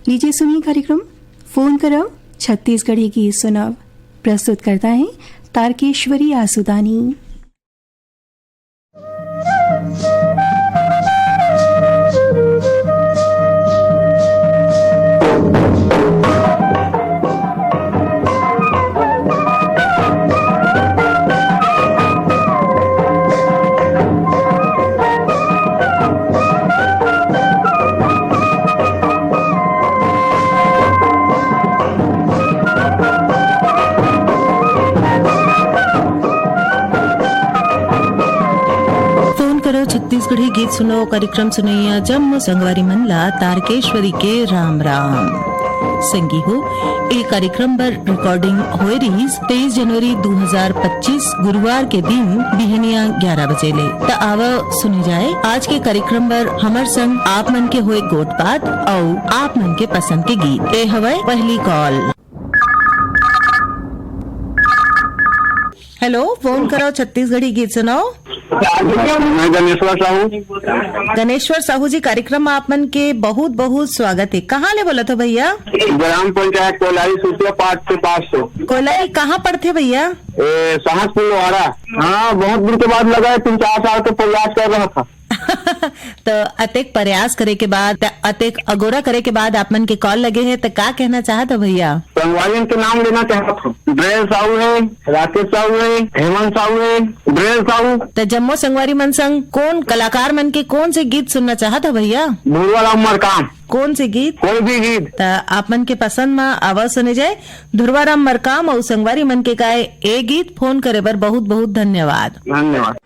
लीजिए सुनिए कार्यक्रम फोन करो छत्तीसगढ़ी गीत सुनाओ। प्रस्तुत करता है तारकेश्वरी आसुदानी। छत्तीसगढ़ी गीत सुनो कार्यक्रम सुनैया जम्मू संगवारी मनला तारकेश्वरी के राम राम संगी हो। ये कार्यक्रम पर रिकॉर्डिंग होए रही 23 जनवरी 2025 गुरुवार के दिन बिहनिया 11 बजे ले। त आवा सुनी जाए आज के कार्यक्रम पर हमर संग आप मन के होए गोट बात और आप मन के पसंद के गीत। ए हवे पहली कॉल। हेलो, फोन करो छत्तीसगढ़ी गीत सुनाओ। मैं गणेश्वर साहू। गणेश्वर साहू जी, कार्यक्रम में आप मन के बहुत बहुत स्वागत है। कहाँ ले बोला था भैया? ग्राम पंचायत कोयलाई सूतिया पाठ के पास से। कोयलाई कहाँ पड़ते भैया? सहसपुर लोहारा। हाँ, बहुत दिन के बाद लगा है, 3-4 साल के प्रयास कर रहा था। तो अतेक प्रयास करे के बाद, अतेक अगोरा करे के बाद आप मन के कॉल लगे हैं, तो क्या कहना चाहत हो भैया? संगवारियों के नाम लेना चाहता हूँ। ब्रेल साहू है, राकेश साहू है, हेमंत साहू है, ब्रेल साहू। तो जम्मो संगवारी मन संग कौन कलाकार मन के कौन से गीत सुनना चाहत हो भैया? धुरवाराम मरकाम। कौन से गीत? कोई भी गीत। तो आप मन के पसंद में आवाज सुने जाए धुरवाराम मरकाम और संगवारी मन के गाए ए गीत। फोन करे बर बहुत बहुत धन्यवाद। धन्यवाद।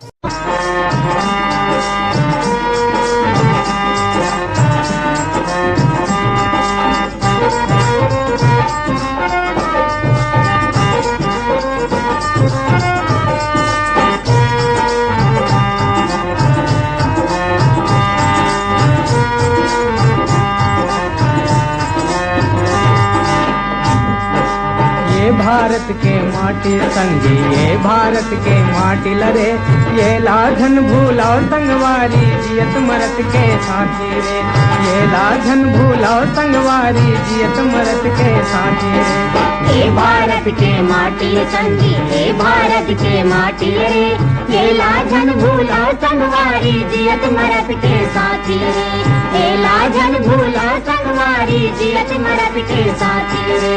भारत के माटी संगी, ये भारत के माटी लरे, ये लाझन भूलाओ संगवारी जियत मरत के साथी रे। ये लाझन भूलाओ संगवारी जियत मरत के साथी रे। ये भारत के माटी संगी, ये भारत के माटी रे, ये लाझन भूलाओ संगवारी जियत मरत के साथी रे। ये लाझन भूलाओ संगवारी जियत मरत के साथी रे।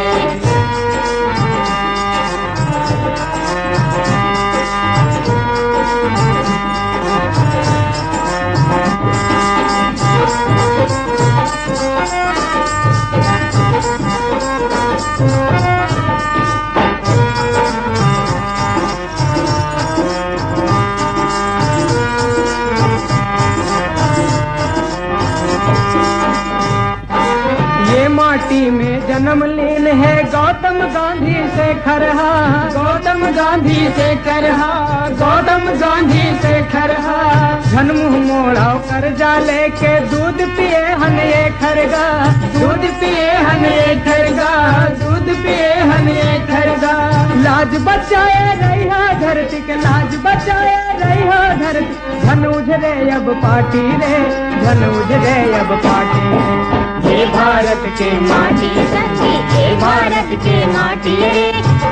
माटी में जन्म लीन है गौतम गांधी से खरहा, गौतम गांधी से खरहा, गौतम गांधी से खरहा। झनमुह मोड़ाओ कर जा लेके दूध पिए हन ये खरगा, दूध पिए हन ये खरगा, दूध पिए हन ये खरगा। लाज बचाए रहा धरती के, लाज बचाए रहा धरती। धन उजरे अब पार्टी रे, धन उजरे अब पार्टी रे। ये भारत के माटी संगी, ये भारत के माटी रे,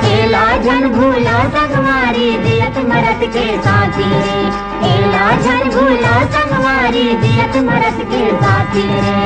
ये लाझन भूला संगवारी जियत मरत के साथी रे। ये लाझन भूला संगवारी जियत मरत के साथी रे।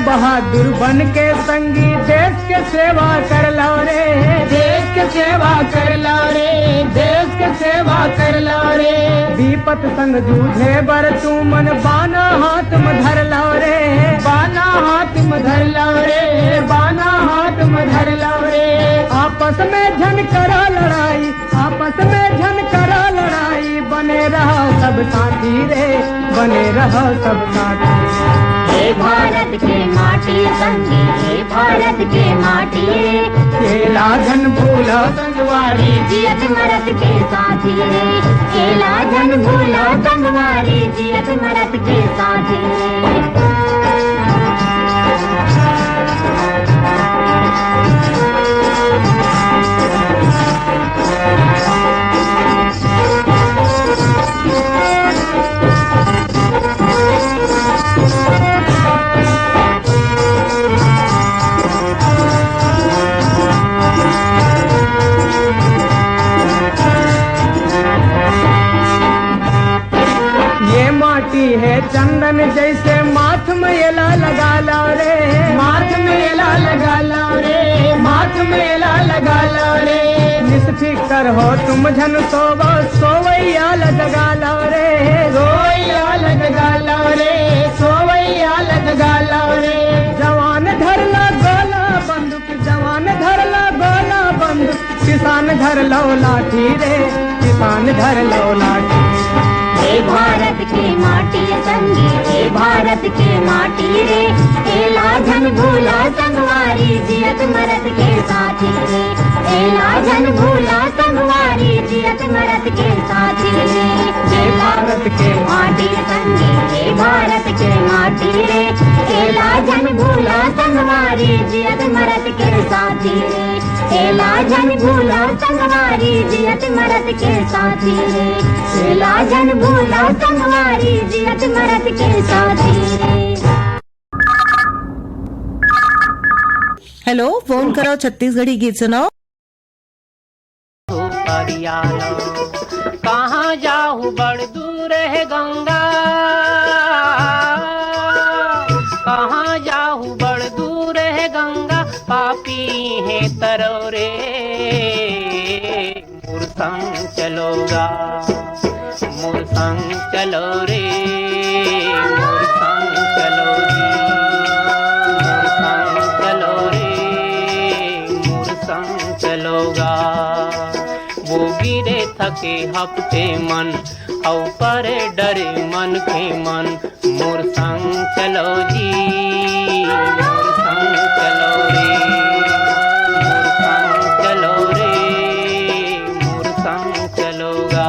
बहादुर बन के संगी देश के सेवा कर लो रे, देश के सेवा कर लो रे, देश के सेवा कर लो रे। विपत संग जूझे बर तू मन बाना हाथ में धर लो रे, बाना हाथ में धर लो रे, बाना हाथ में धर लो रे। आपस में झन करा लड़ाई, आपस में झन करा लड़ाई। बने रहो सब साथी रे, बने रहो सब साथी। ये भारत के माटी संगी, ये भारत के माटी रे, एला जन भूलो संगवारी जियत मरत के साथी रे एला जन भूलो संगवारी जियत मरत के साथी रे है चंदन जैसे माथ में एला लगा लो रे माथ में एला लगा लो रे माथ में एला लगा लो रे निस्फिकर हो तुम झन सोवो सोवैया लगा लो रे सोवैया लगा लो रे सोवैया लगा लो रे जवान धर लो गोला बंदूक जवान धर लो गोला बंदूक किसान धर लो लाठी रे किसान धर लो लाठी हे भारत के माटी संगी हे भारत के माटी रे एला जन भूला संगवारी जियत मरत के साथी रे एला जन भूला संगवारी जियत मरत के साथी रे हे भारत के माटी संगी हे भारत के माटी रे एला जन भूला संगवारी जियत मरत के साथी रे एला जन भूला संगवारी जियत मरत के साथी रे एला जन भूला संगवारी जियत मरत के साथी रे। हेलो, फोन करो छत्तीसगढ़ी गीत सुनाओ। कहाँ जाहू बड़ दूर है गंगा कहाँ जाहू बड़ दूर है गंगा पापी है तरोरे मोर संग चलोगा मोर संग चलो रे मोर संग चलो रे मोर संग चलोगा वो गिरे थके हफ्ते मन औ परे डरे मन के मन मोर संग चलो जी मोर संग चलो रे मोर संग चलो रे मोर संग चलोगा।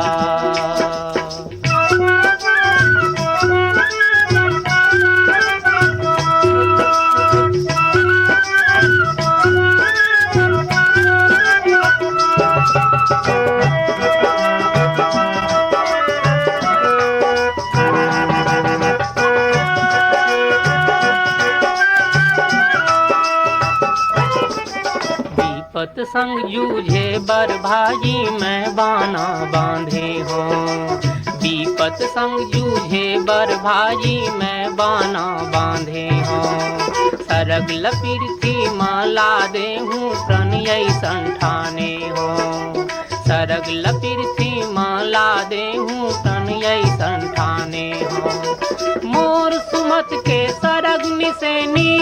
विपत संग जूझे बर भाजी मैं बाना बांधे हो विपत संग जूझे बर भाजी मैं बाना बांधे हो सरग लपीर थी माला दे हूँ प्रणय संठाने हो सरग लपीर थी माला दे हूँ प्रणय संठाने हो मोर सुमत के सरग निसेनी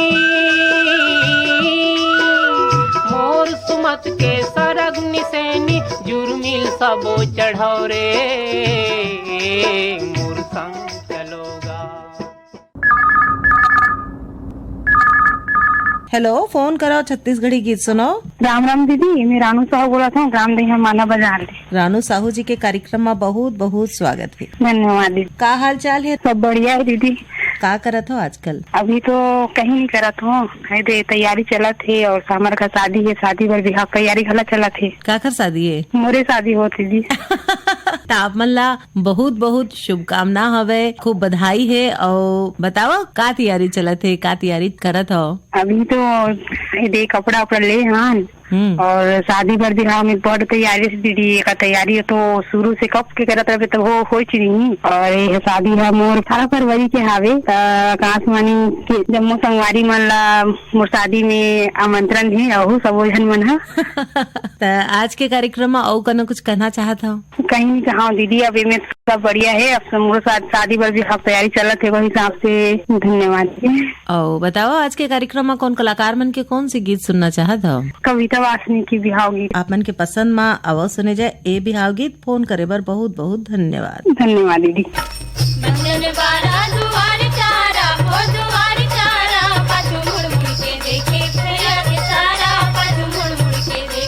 मोर सुमत के सरग निसेनी जुर्मिल सबो चढ़ो रे मोर संग चलोगा। हेलो, फोन करो छत्तीसगढ़ी गीत सुनाओ। राम राम दीदी, मैं रानू साहू बोला था, ग्राम दहिया माना बाजार। रानू साहू जी के कार्यक्रम में बहुत बहुत स्वागत है। धन्यवाद दीदी। का हाल चाल है? सब बढ़िया है दीदी। का करत हो आजकल? अभी तो कहीं नहीं करत हो, तैयारी चलत है और हमारे का शादी है, शादी पर बिहार तैयारी घला चलत है। का कर शादी है? मोरे शादी होती जी। आप मन ला बहुत बहुत शुभकामना हवे, खूब बधाई है। और बताओ का तैयारी चलत है, का तैयारी करत हो? अभी तो कपड़ा उपड़ा ले हान और शादी पर बिहार में बड़ तैयारी से दीदी का तैयारी तो शुरू से कब के करत रहे तो वो हो नहीं। और ये शादी है मोर 18 फरवरी के हावे काशमानी के जम्मू संगवारी मन ला मोर शादी में आमंत्रण है और सब जन मन है। आज के कार्यक्रम में और कनो कुछ कहना चाहता हूँ? कहीं नहीं कहा दीदी, अब में सब बढ़िया है। अब मोर शादी पर भी तैयारी चलत है, वही हिसाब से धन्यवाद। और बताओ आज के कार्यक्रम में कौन कलाकार मन के कौन सी गीत सुनना चाहता हो? कविता वासनी की बिहाव गीत आप मन के पसंद में आवाज सुने जाए ए बिहाव गीत। फोन करे बर बहुत बहुत धन्यवाद। धन्यवाद दीदी। देखे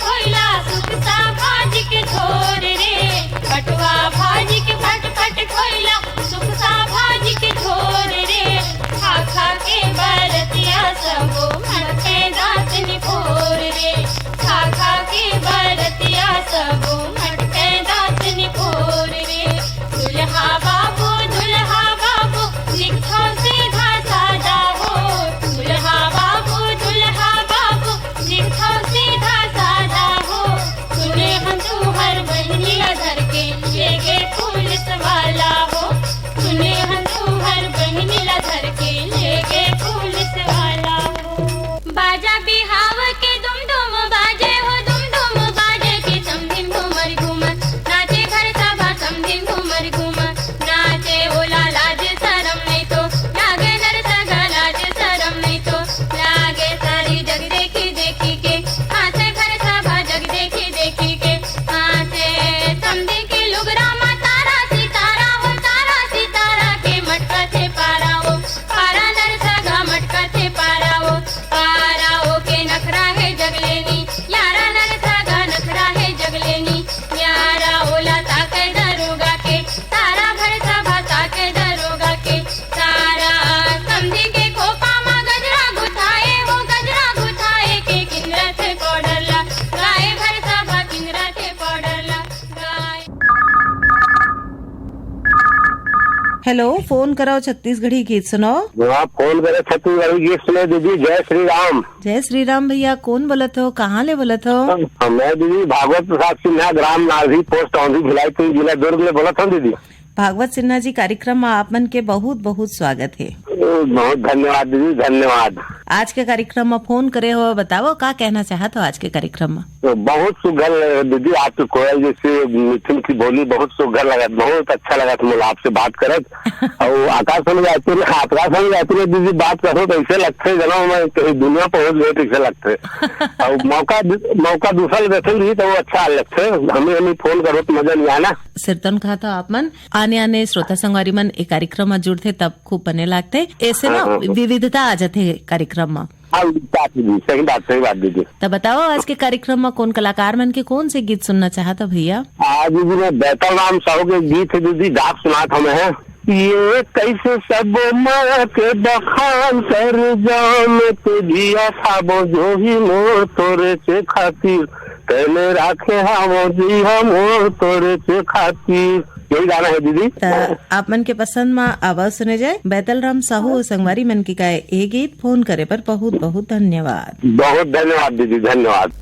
खोइला सुख सा भाजी के छोर रे बटवा भाजी के फट फट खोइला सुख सा भाजी के छोर रे खा खा के बरतिया सबो मटके दांत निपोर रे खा खा के बरतिया सबो मटके दांत निपोर रे दुल्हा बाबू लिखो सीधा सादा हो दुल्हा बाबू लिखो सीधा सादा हो सुने हम तू हर बहनिया धर के लेके पुलिस वाला हो सुने हम तू हर बहनिया धर के लेके पुलिस वाला हो बाजा बिहाव के दुम दुम बाजे हो दुम दुम बाजे के समधिन घूमर घूमर नाचे घर सभा समधिन घूमर घूमर नाचे ओला लाज शरम नहीं तो लागे नर सगा लाज शरम नहीं तो लागे सारी जग देखी देखी के हाथे घर सभा जग देखी देखी के हाथे समधी के लुगरा मा तारा सितारा हो तारा सितारा के मटका थे पारा हो पारा नर सगा मटका थे पारा हो के नखरा है जगलेनी यारा नर सगा नखरा है जगलेनी यारा ओला ताके दरोगा के तारा भर सभा ताके दरोगा के तारा समझी के खोपा मा गजरा गुथाए हो गजरा गुथाए के किंगरा थे पौडरला गाय भर सभा किंगरा थे पौडरला गाय। हेलो, फोन कराओ छत्तीसगढ़ी गीत सुनाओ। आप फोन करे छत्तीसगढ़ी गीत सुने दीदी। जय श्री राम। जय श्री राम भैया, कौन बोलत हो, कहाँ ले बोलत हो? मैं दीदी भागवत प्रसाद सिन्हा, ग्राम नारधी, पोस्ट औंधी, भिलाई, जिला दुर्ग में बोलत हूँ दीदी। भागवत सिन्हा जी, कार्यक्रम में आप मन के बहुत बहुत स्वागत है। बहुत धन्यवाद दीदी, धन्यवाद। आज के कार्यक्रम में फोन करे हो, बताओ का कहना चाहत हो आज के कार्यक्रम में? तो बहुत सुघर दीदी, आपके कोयल जैसे मिथुन की बोली बहुत सुघर लगा, बहुत अच्छा लगा मुझे आपसे बात करत। और आकाशवाणी जाती दीदी बात करो तो ऐसे लगते जना मैं कहीं दुनिया पहुंच गए ऐसे लगते। और मौका दूसरा लेते भी तो वो अच्छा लगते। हमें फोन करो तो मजा नहीं आना। सिरतन कहा था आप मन आने श्रोता संगवारी मन एक कार्यक्रम में जुड़ते तब खूब बने लगते, ऐसे ना विविधता आ जाते कार्यक्रम में। सही बात दीदी। तब बताओ आज के कार्यक्रम में कौन कलाकार मन के कौन से गीत सुनना चाहता भैया? आज दीदी मैं बैतल राम साहू के गीत है दीदी, डाक सुनात हमें है। ये कैसे सब माँ के बखान कर जाम तुझिया खाबो जो ही मोर तोरे से खातिर पहले राखे हम जी हम तोरे से खातिर, यही गाना है दीदी। आप मन के पसंद में आवाज सुने जाए बैतल राम साहू संगवारी मन की गाय ये गीत। फोन करे पर बहुत बहुत धन्यवाद। बहुत धन्यवाद दीदी, धन्यवाद।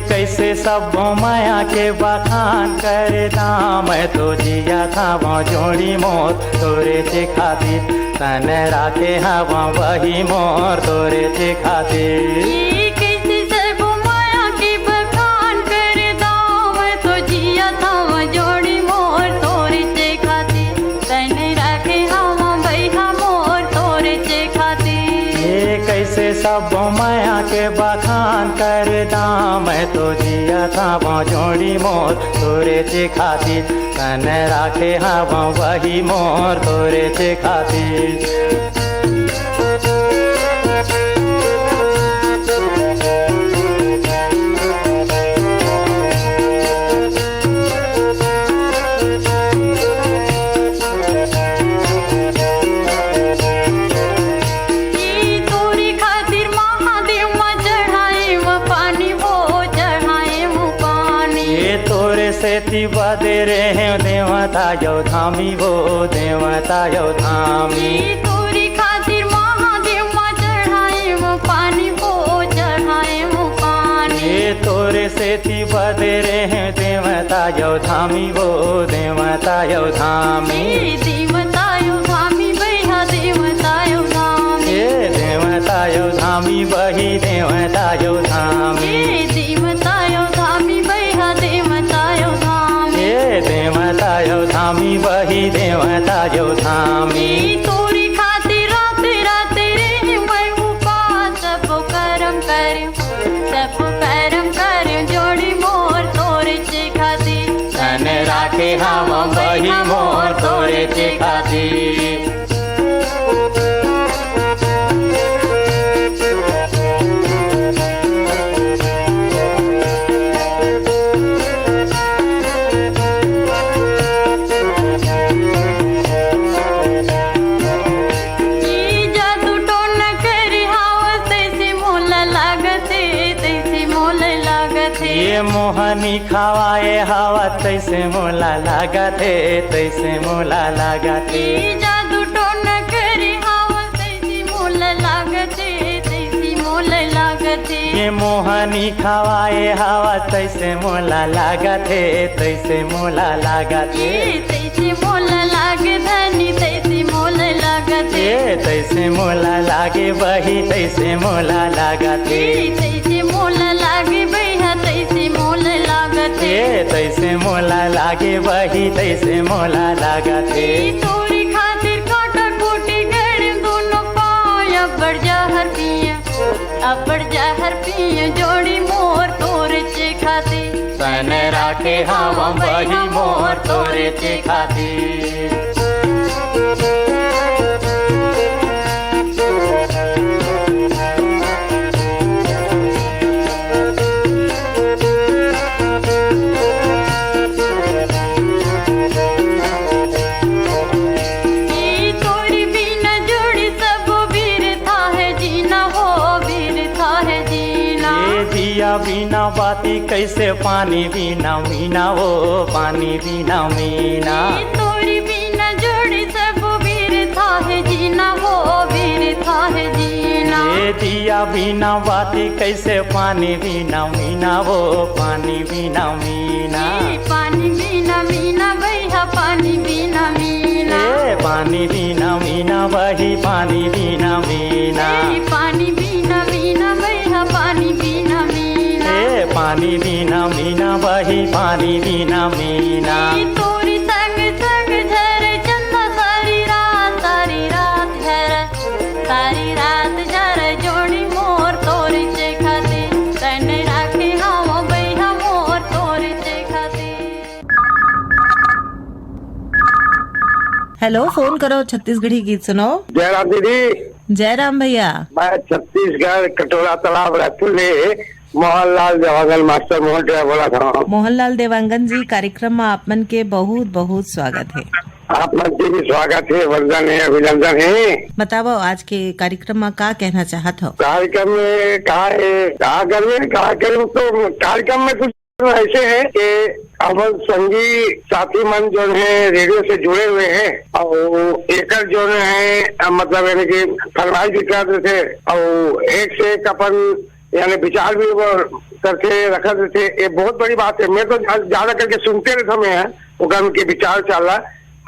कैसे सब माया के बखान कर दाम तो जिया था वो जोड़ी मोर तोरे से खातिर तन राखे हवा वही मोर तोरे से खातिर। कैसे सब माया के बखान कर दाम तो जिया था वो जोड़ी मोर तोरे से खातिर तन राखे हवा वही मोर तोरे से खातिर। कैसे सब माया के बखान कर दाम तो जिया था वो जोड़ी मोर तोरे से खातिर तन राखे हवा वही मोर तोरे से खातिर। सेती बदे रे देवता यो धामी वो देवता यो धामी। तोरी खातिर महादेव माँ चढ़ाए वो पानी वो चढ़ाए वो पानी। तोरे सेती बदे रे देवता यो धामी वो देवता यो धामी। देवता यो धामी भैया देवता यो धामी। देवता यो धामी बही देवता यो धामी। देवता यो धामी जो धामी। तोरी खातिर रात रात रे मैं उपास सब कर्म कर जोड़ी मोर तोरे चे खातिर। तन राखे हम बही मोर तोरे चे खातिर। मोहनी खावाए हवा तैसे मोला लागते तैसे मोला लागते। जादू टोन करी हवा तैसे मोला लागते तैसे मोला लागते। ये मोहनी खावाए हवा तैसे मोला लागते तैसे मोला लागते। तैसे मोला लागे धनी तैसे मोला लागते। तैसे मोला लागे बही तैसे मोला लागते। तैसे मोला लागे बहिया तैसे मोला लागते। तैसे मोला लागे बही तैसे मोला लागते। तोरी खातिर काटा कोटी गड़ दोनों पाँव अब्बड़ जहर पिए जोड़ी मोर तोरे चे खातिर। तन राखे हम बही मोर तोरे चे खातिर। बिना बाती कैसे पानी बिना मीना वो पानी बिना मीना। तोरी बिना जोड़ी सब वीर था है जीना वो वीर था है जीना। ये दिया बिना बाती कैसे पानी बिना मीना वो पानी बिना मीना। पानी बिना मीना भैया पानी बिना मीना। पानी बिना मीना वही पानी बिना मीना। पानी बिना मीना भैया पानी बिना मीना। पानी बिना मीना वही पानी बिना मीना। तोरी संग संग झरे चंदा सारी रात झरे जोड़ी मोर तोरी चे खातिर। तने राखे हम भैया मोर तोरी चे खातिर। हेलो, फोन करो छत्तीसगढ़ी गीत सुनो। जयराम दीदी। जयराम भैया। मैं छत्तीसगढ़ कटोरा तालाब रायपुर में मोहनलाल देवांगन मास्टर बोला था। मोहनलाल देवांगन जी, कार्यक्रम में आपमन के बहुत बहुत स्वागत है। आप मन के भी स्वागत है, वंदन है, अभिनंदन है। बताओ आज के कार्यक्रम में क्या कहना चाहत हो? कार्यक्रम में कार्यक्रम में कुछ ऐसे है कि अपन संगी साथी मन जो है रेडियो से जुड़े हुए हैं और एक जो है मतलब यानी कि फरमाइश भी करते थे और एक से एक अपन यानी विचार भी करके रखा थे। ये बहुत बड़ी बात है। मैं तो ज्यादा करके सुनते रहता मैं वो उनके विचार चल रहा।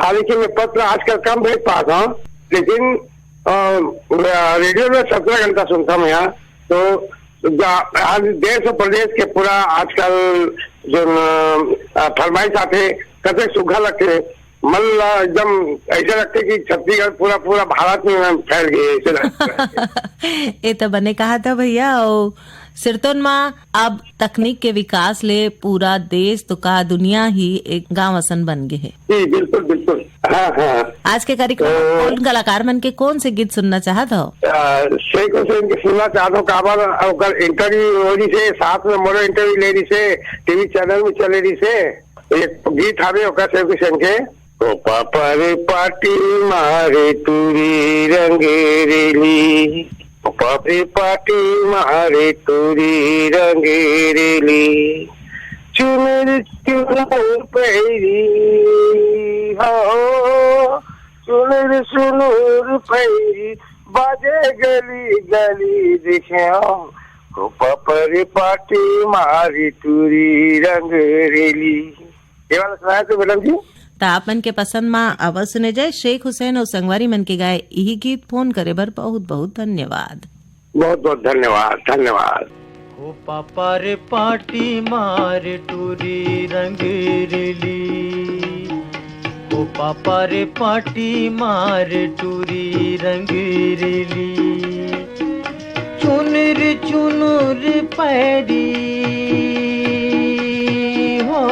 हालांकि मैं पत्र आजकल कम भेज पाता हूँ, लेकिन रेडियो में 17 घंटा सुनता हूँ यहाँ। तो आज देश और प्रदेश के पूरा आजकल जो फरमाइश आते कते सुखा लगते मन एकदम ऐसे लगते कि छत्तीसगढ़ पूरा भारत में फैल गए ऐसे लगता। ये तो बने कहा था भैया। और सिरतोन में अब तकनीक के विकास ले पूरा देश तो का दुनिया ही एक गांव असन बन गए है। जी बिल्कुल बिल्कुल। हाँ। आज के कार्यक्रम में कौन कलाकार मन के कौन से गीत सुनना चाहत हो? शेख हुसैन के सुनना चाहता हूँ। काबर इंटरव्यू हो रही से, साथ में मोरो इंटरव्यू ले रही से, टीवी चैनल में चले रही से। एक गीत हावे शेख हुसैन के, ओ पापा रे पाटी मारे तुरी रंगेरेली, ओ पापे पाटी मारे तुरी रंगेरेली, चुनर चुनर पैरी हो, चुनर सुनूर पैरी बाजे गली गली दिखे, ओ पापा रे पाटी मारी तुरी रंगेरेली। ये वाला सुनाया तो मैडम जी। आपन के पसंद में आवाज सुने जाए शेख हुसैन और संगवारी मन के गाए यही गीत। फोन करे बर बहुत बहुत धन्यवाद। बहुत बहुत धन्यवाद। धन्यवाद। ओ पापा रे पाटी मार टूरी रंगेरेली, ओ पापा रे पाटी मार टूरी रंगीली, चुनर चुनर पैरी हो,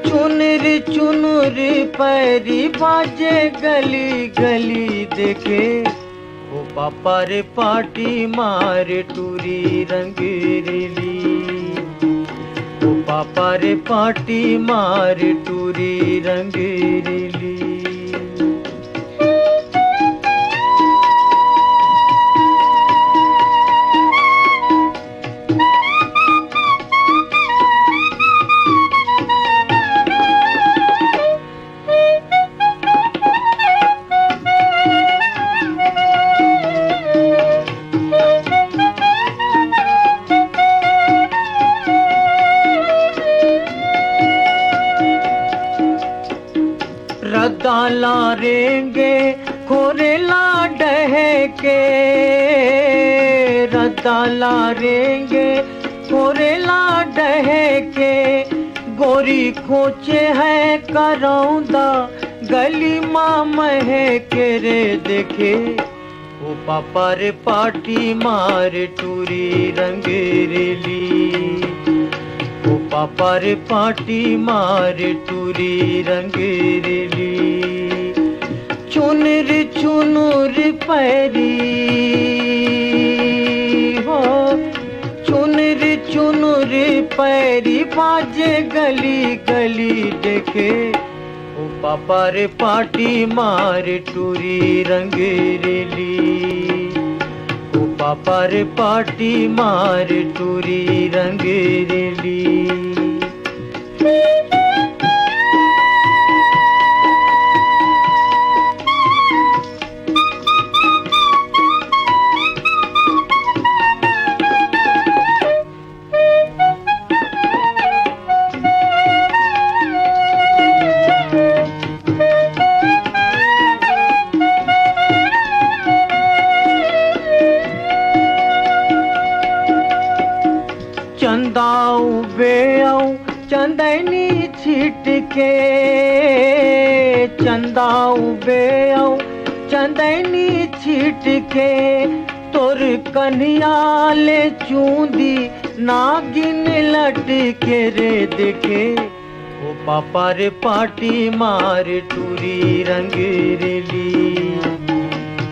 चुनर चुनर पैरी बाजे गली गली देखे, ओ पापा रे पाटी मार टूरी रंगीली, ओ पापा रे पाटी मार टूरी रंगीली। रदाला रेंगे खोरेला डहके, रदाला रेंगे खोरेला डहके, गोरी खोचे है करौंदा गली माँ महके रे देखे, ओ पापा रे पाटी मार टूरी रंगीली, ओ पापा रे पाटी मार टूरी रंगीली, चुनर चुनर पैरी हो, चुनर चुनर पैरी बाजे गली गली देखे, ओ पापा रे पाटी मार टूरी रंगीली, ओ पापा रे पाटी मार टूरी रंगीली। चंदाऊ बेऊ चंदनी छिटके, चंदाऊ बेऊ चंदनी छिटके, तोर कन्हैया चूंदी नागिन लटके रे देखे, ओ पापा रे पाटी मार टूरी रंगीली,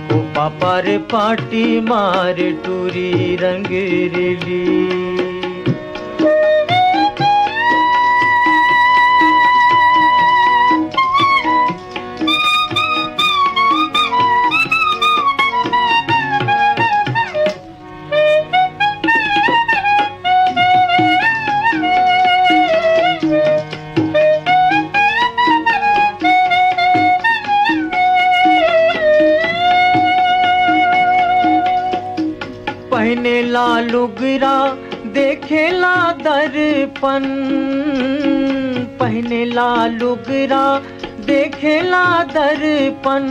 ओ पापा रे पाटी मार टूरी रंगीली। पहने ला लुगरा देखेला दर्पण, पहने ला लुगरा देखेला दर्पण,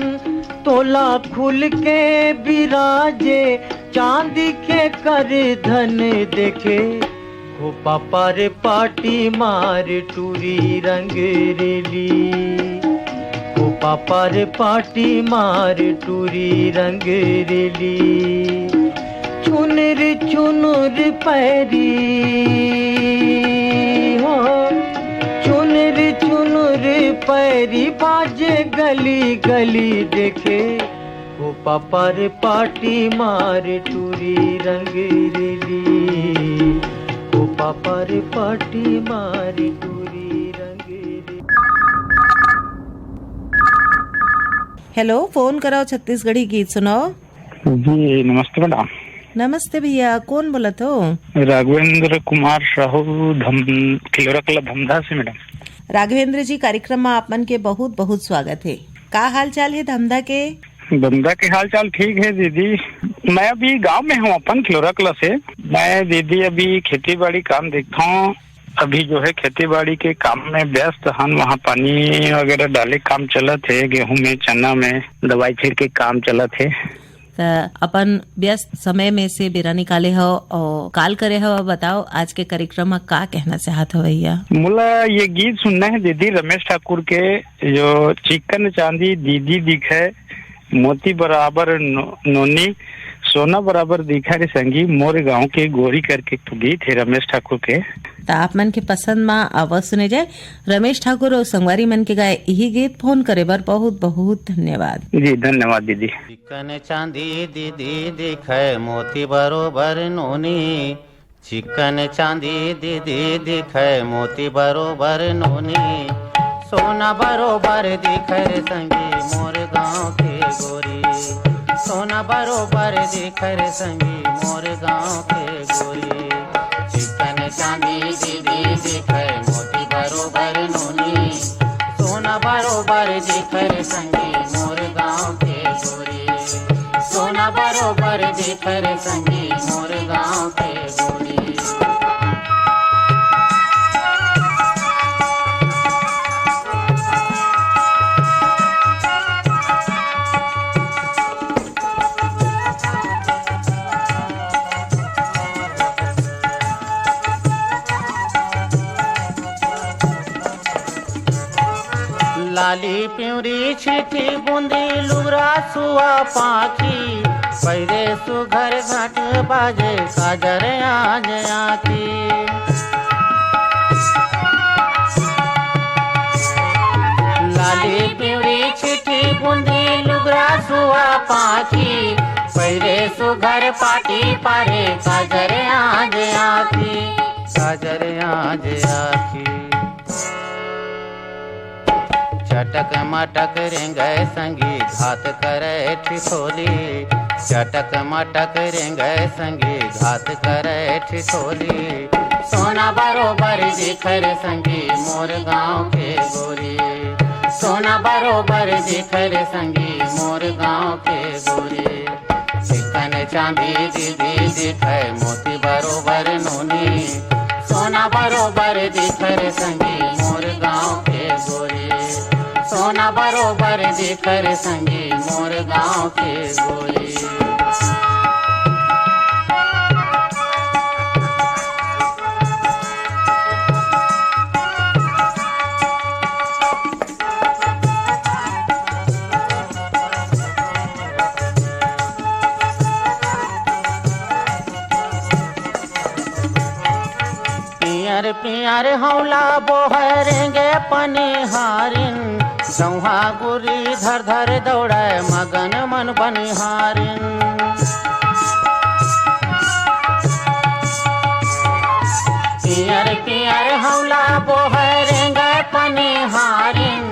तोला खुल के बिराजे चांदी के कर धन देखे, ओ पापा रे पाटी मार टूरी रंगीली, ओ पापा रे पाटी मार टूरी रंगीली, चुनर चुनर पैरी हो, चुनर चुनर पैरी बाजे गली गली देखे, ओ पापा रे पाटी मार टूरी रंगीली, ओ पापा रे पाटी मार टूरी रंगीली। हेलो, फोन कराओ छत्तीसगढ़ी गीत सुनाओ। जी नमस्ते मैडम। नमस्ते भैया, कौन बोला तो? राघवेंद्र कुमार साहू खिलोरा धमधा से मैडम। राघवेंद्र जी, कार्यक्रम में आपमन के बहुत बहुत स्वागत है। का हाल चाल है धमधा के? धमधा के हाल चाल ठीक है दीदी। मैं अभी गांव में हूँ अपन खिलोरा से। मैं दीदी अभी खेती बाड़ी काम देखता हूँ। अभी जो है खेती बाड़ी के काम में व्यस्त हन। वहाँ पानी वगैरह डाले काम चलत है, गेहूं में चना में दवाई छिड़ के काम चलत है। त अपन व्यस्त समय में से बेरा निकाले हो और काल करे हो। बताओ आज के कार्यक्रम में का कहना चाहत हो भैया? मुला ये गीत सुनना है दीदी रमेश ठाकुर के, जो चिकन चांदी दीदी दिखे मोती बराबर नोनी सोना बराबर दिखा रे संगी मोर गांव के गोरी करके तो गीत है रमेश ठाकुर के। तो आप मन के पसंद में आवाज सुने जाए रमेश ठाकुर और संगवारी मन के गाए यही गीत। फोन करे बर बहुत बहुत धन्यवाद जी। धन्यवाद दीदी। चिकन चांदी दीदी दिखे मोती बरोबर नोनी, चिकन चांदी दीदी दिखे मोती बरोबर नोनी, सोना बरोबर दिखे रे संगी मोर गांव के गोरी, सोना बरोबर दिखे रे संगी मोर गांव के गोरी। चिकन चांदी दीदी दिखे मोती बरोबर नोनी, सोना बरोबर दिखे रे संगी मोर गांव के गोरी, सोना बरोबर दिखे रे संगी मोर गांव के गोरी। लाली प्यूरी छिटी बूंदी लुरा सुआ पाखी, पैरे सुघर घाट बाजे काजर आज आखी। लाली प्यूरी छिटी बूंदी लुरा सुआ पाखी, पैरे सुघर पाटी पारे काजर आज आखी, काजर आज आखी। चटक मटक रेंगे संगी घात करे ठिठोली, चटक मटक रेंगे संगी घात करे ठिठोली, सोना बरोबर दिखे रे संगी मोर गांव के गोरी, सोना बरोबर दिखे रे संगी मोर गांव के गोरी। चिकन चांदी दीदी दिखे मोती बरोबर नोनी, सोना बरोबर दिखे रे संगी मोर गांव के गोरी, सोना बरोबर दिखे रे संगी मोर गांव के गोरी। पियर पियर हौला बोहरेंगे पनिहारिन, जौहा गुरी धर धर दौड़े मगन मन बनिहारिन। पियर पियर हौला बोहरेंगे पनिहारिन,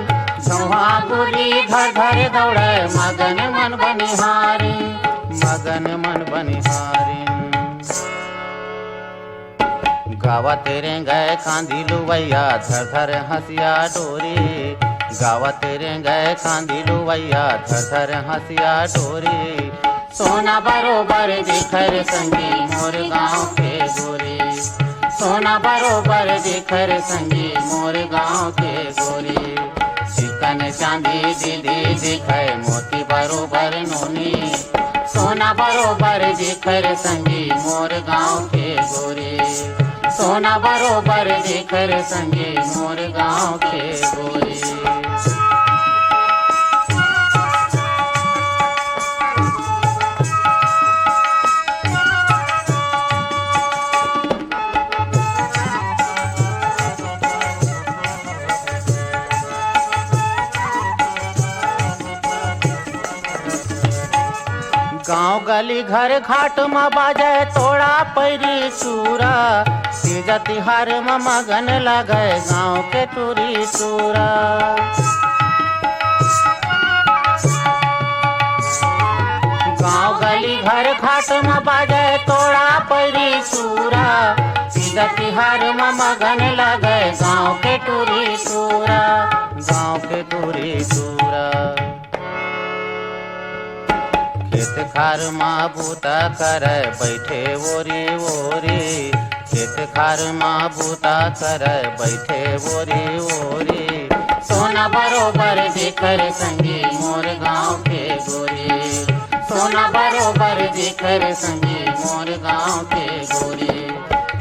जौहा गुरी धर धर दौड़े मगन मन बनिहारिन, मगन मन बनिहारिन। गावत रेंगे कांदी लुवैया धर धर हंसिया डोरी, गावत रेंगे कांदी लुवैया धर धर हंसिया डोरी, सोना बरोबर दिखे रे संगी मोर गांव के गोरी, सोना बरोबर दिखे रे संगी मोर गांव के गोरी। चिकन चांदी दीदी दिखे मोती बरोबर नोनी, सोना बरोबर दिखे रे संगी मोर गांव के गोरी, सोना बरोबर दिखे रे संगी मोर गांव के गोरी। गांव गली घर घाट में बाजे तोड़ा पैरी चूरा, तीज तिहार में मगन लगे गांव के टूरी चूरा। गांव गली घर घाट में बाजे तोड़ा पैरी चूरा, तीज तिहार में मगन लगे गांव के टूरी चूरा, गांव के टूरी चूरा। खेत खार माँ बूता करे बैठे ओरी ओरी, खेत खार माँ बूता करे बैठे ओरी ओरी, सोना बरोबर दिखे रे संगी मोर गांव के गोरी, सोना बरोबर दिखर संगी मोर गाँव के गोरी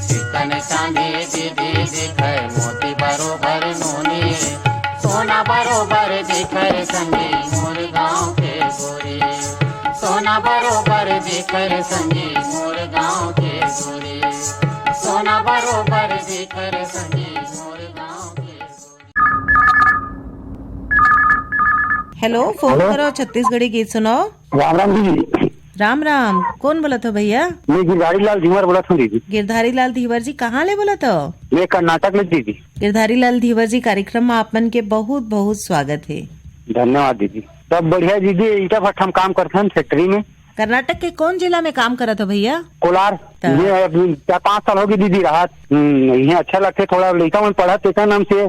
चिकन चांदी दीदी दिखर मोती बरोबर नोनी सोना बरोबर दिखर संगी मोर गाँव के गोरी सोना बरोबर दिखर संगी मोर गाँव के गोरी सोना बरोबर दिखर संगी मोर गाँव के हेलो, फोन करो छत्तीसगढ़ी गीत सुनाओ। राम राम दीदी। राम राम, कौन बोला था भैया? मैं गिरधारी लाल धीवर बोला था दीदी। गिरधारी लाल धीवर जी कहाँ ले बोला था? मैं कर्नाटक में दीदी। गिरधारी लाल धीवर जी, कार्यक्रम में आपन के बहुत बहुत स्वागत है। धन्यवाद दीदी। सब बढ़िया दीदी। ईटा भट्टा हम काम करते हैं फैक्ट्री में। कर्नाटक के कौन जिला में काम करा था भैया? कोलार। ये 4-5 साल होगी दीदी राहत। यहाँ अच्छा लगते, थोड़ा लड़का मन पढ़ा तेका नाम से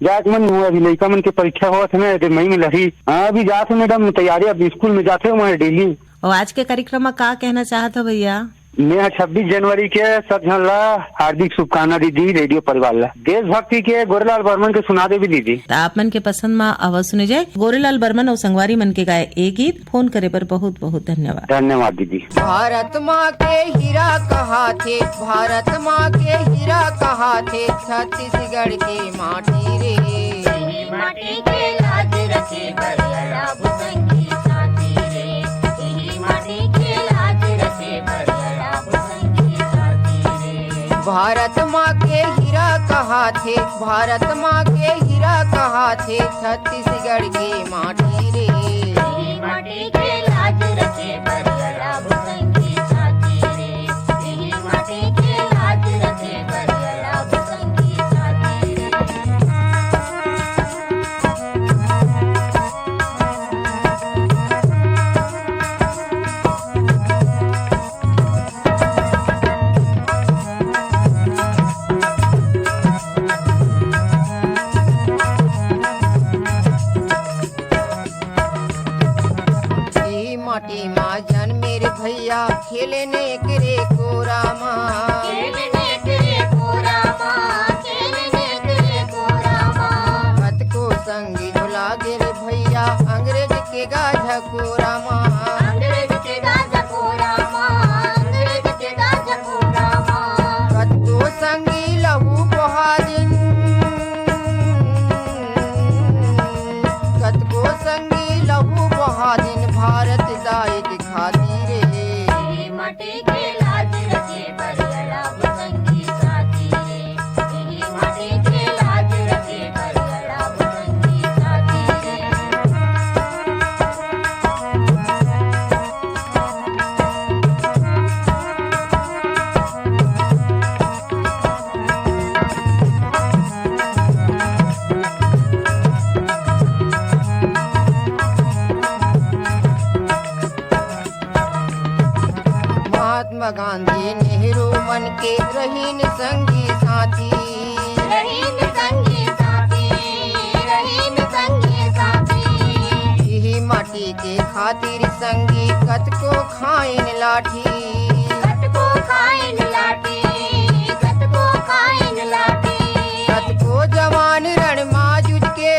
जात मन अभी लड़का मन के परीक्षा हुआ था ना मई में लही। हाँ अभी जाते मैडम तैयारी, अब स्कूल में जाते हो डेली। और आज के कार्यक्रम में क्या कहना चाहता भैया? मैं 26 जनवरी के सब जन ला हार्दिक शुभकामना दीदी। रेडियो परिवार ला देशभक्ति के गोरेलाल बर्मन के सुना दे भी दीदी। आप मन के पसंद में आवाज सुने जाए गोरेलाल बर्मन और संगवारी मन के गाए एक गीत। फोन करे पर बहुत बहुत धन्यवाद। धन्यवाद दीदी। भारत माँ के हीरा कहा थे, भारत माँ के हीरा कहा थे, छत्तीसगढ़ की माटी रे माटी के लाज रखे बरियाला भुजंगी साथी रे यही माटी के लाज रखे बरियाला भुजंगी साथी रे भारत माँ के हीरा कहा थे, भारत माँ के हीरा कहा थे, छत्तीसगढ़ की माटी रे यही माटी के लाज रखे बरियाला भुजंगी साथी रे यही माटी के लाज रखे बरियाला भुजंगी साथी रे माटी माँ जन मेरे भैया खेलने करे कोरा माँ खेलने करे कोरा माँ खेलने करे कोरा माँ मत को संगी झुला गिरे भैया अंग्रेज के गाझा कोरा माँ अंग्रेज के गाझा कोरा माँ अंग्रेज के गाझा कोरा माँ मत को संगी लहू बहादिन कत को संगी लहू बहादिन भारत दाई दिखाती रे माटी के लाज रखे बरियाला भुजंगी साथी रे यही माटी के लाज रखे बरियाला भुजंगी साथी रे महात्मा गांधी नेहरू मन के रहीन संगी साथी रहीन संगी साथी रहीन संगी साथी यही माटी के खातिर संगी कत को खाइन लाठी कत को खाइन लाठी कत को खाइन लाठी कत को जवान रण माजुज के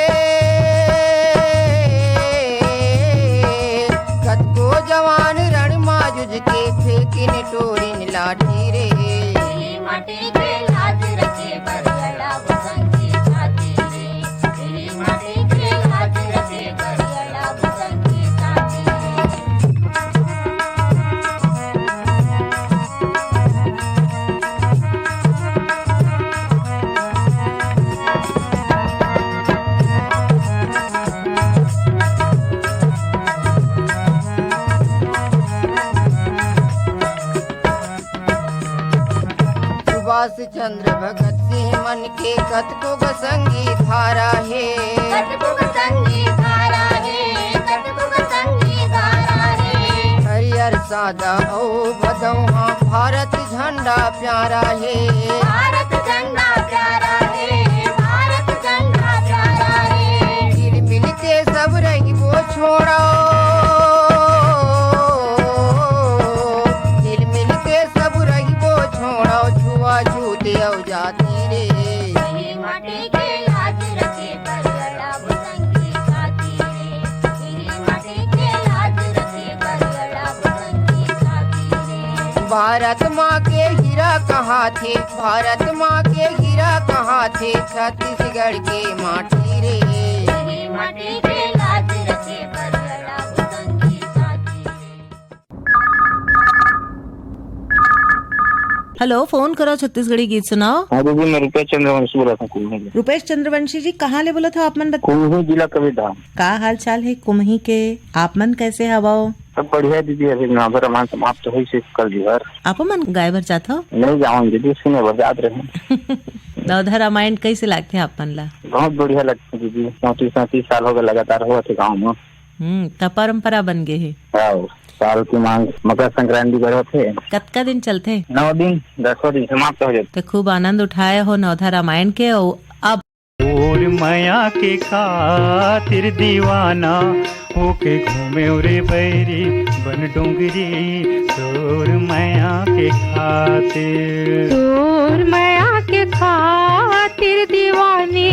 कत को जवान रण माजुज के फेंकिन टोरिन लाठी रे यही माटी के लाज रखे बरियाला भुजंगी साथी रे यही माटी के लाज रखे बरियाला भुजंगी साथी रे सुभाष चंद्र भगत सिंह मन के कत को संगी धारा है कतबुक संगी धारा है कतबुक संगी धारा है हरियर सादा ओ भदौहा भारत झंडा प्यारा है भारत झंडा प्यारा है भारत झंडा प्यारा है मिल मिल के सब रही वो छोड़ो मिल मिल के सब रही वो छोड़ो छुआ छूते औ जाती रे यही माटी के लाज रखे बरियाला भुजंगी साथी रे यही माटी के लाज रखे बरियाला भारत माँ के हीरा कहाँ थे, भारत माँ के हीरा कहाँ थे, छत्तीसगढ़ के माटी रे। यही माटी के लाज रखे बरराम संगी साथी रे। हेलो, फोन करो छत्तीसगढ़ी गीत सुनाओ। हाँ दीदी, मैं रुपेश चंद्रवंशी बोला था कुम्ही। रुपेश चंद्रवंशी जी, कहाँ ले बोला था आप मन? कुम्ही जिला कविता। का हाल चाल है कुम्ही के? आप मन कैसे हवाओ? सब बढ़िया दीदी। अभी नवभर रामायण समाप्त हुई से कल दीवार। आप मन गाय भर जात हो? नहीं जाऊँ दीदी, सुने भर याद रहे। नवधर रामायण कैसे लगते आप मन ला? बहुत बढ़िया लगता है दीदी। 34-37 साल हो गए लगातार हुआ थे गाँव में। तब परम्परा बन गए है। साल की मांग मकर संक्रांति कर थे। कतका दिन चलते? 9 दिन 10 दिन समाप्त हो जाते। खूब आनंद उठाए हो नवधर रामायण के। अब और माया के खातिर दीवाना होके घूमे रे बैरी बन डोंगरी, तोर माया के खातिर, तोर माया के खातिर दीवानी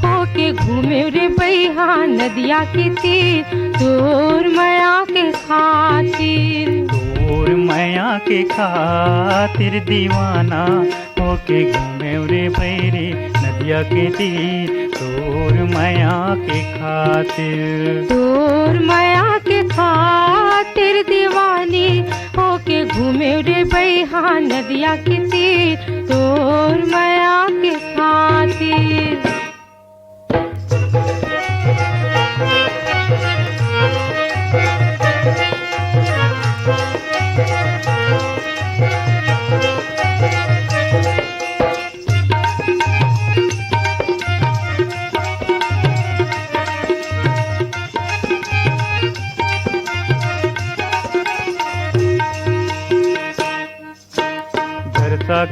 होके घूमे रे बैहा नदिया के तीर, तोर माया के खातिर, तोर माया के खातिर दीवाना होके घूमे रे बैरी नदिया के तीर, तोर माया के खातिर, तोर माया के खातिर दीवानी होके घूमे रे बैहा नदिया के तीर, तोर माया के खातिर।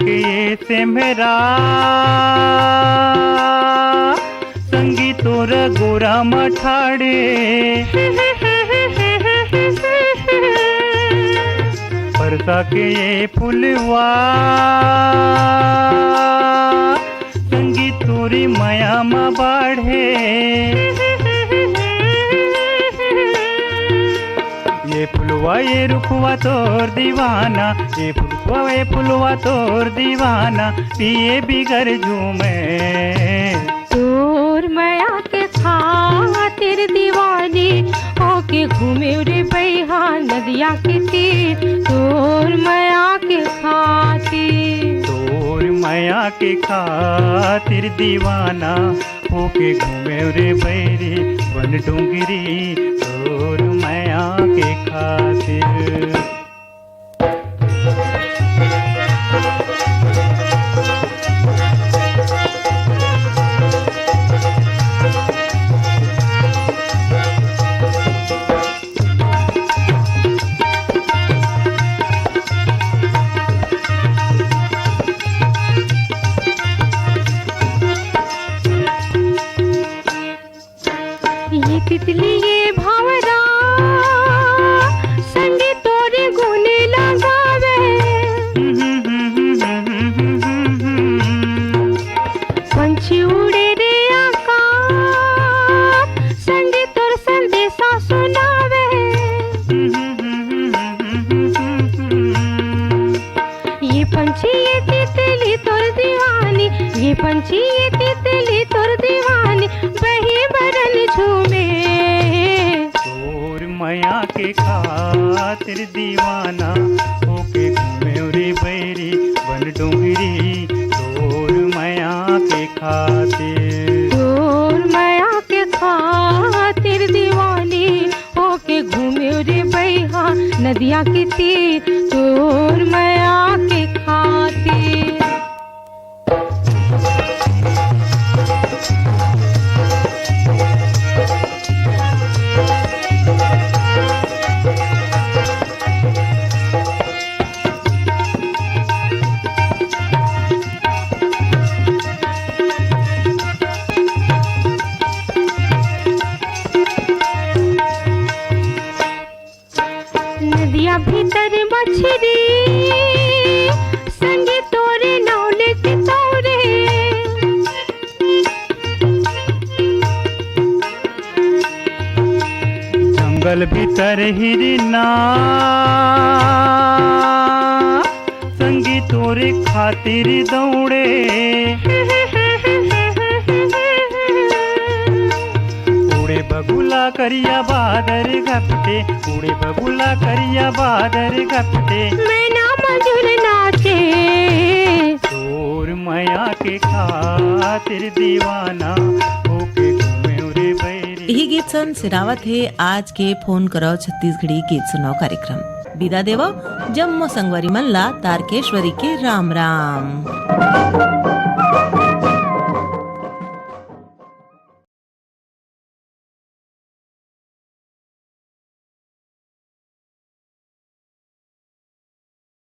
के से मेरा संगी तोर गोरा मठाड़े, परसा के ये फुलवा संगी तोरी माया मा बाढ़े, ये फुलवा ये रुखवा तोर दीवाना, ये फुलवा तोर दीवाना, पिए बिगर झूमे, तोर माया के खातिर दीवानी होके घूमे रे बैहा नदिया के तीर, तोर माया के खातिर, तोर माया के खातिर दीवाना होके घूमे रे बैरी बन डोंगरी, तोर माया के खातिर। ये तितली ये भावरा संगे तोरे गुने लगावे, पंछी उड़े रे आकाश संगे तोर संदेशा सुनावे, ये पंछी ये तितली तोर दीवानी, ये पंछी ये तितली तोर दीवानी, बही बरन झूमे, तोर माया के खातिर दीवाना होके घूमे रे बैरी बन डोंगरी, तोर माया के खातिर, तोर माया के खातिर दीवानी होके घूमे रे बैहा नदिया के तीर, तोर माया के खातिर। नदिया भीतर मछली संगे तोरे नौले के तोरे, जंगल भीतर हिरना खातिर दौड़े। उड़े बगुला करिया बादर घपटे, उड़े बगुला करिया बादर घपटे, मैना मधुर नाचे तोर माया के खातिर दीवाना होके घूमे रे बैरी। यही गीत सन सिरावत है आज के फोन करो छत्तीसगढ़ी गीत सुनाओ कार्यक्रम। विदा देवो जम्मो संगवारी मल्ला तारकेश्वरी के राम राम।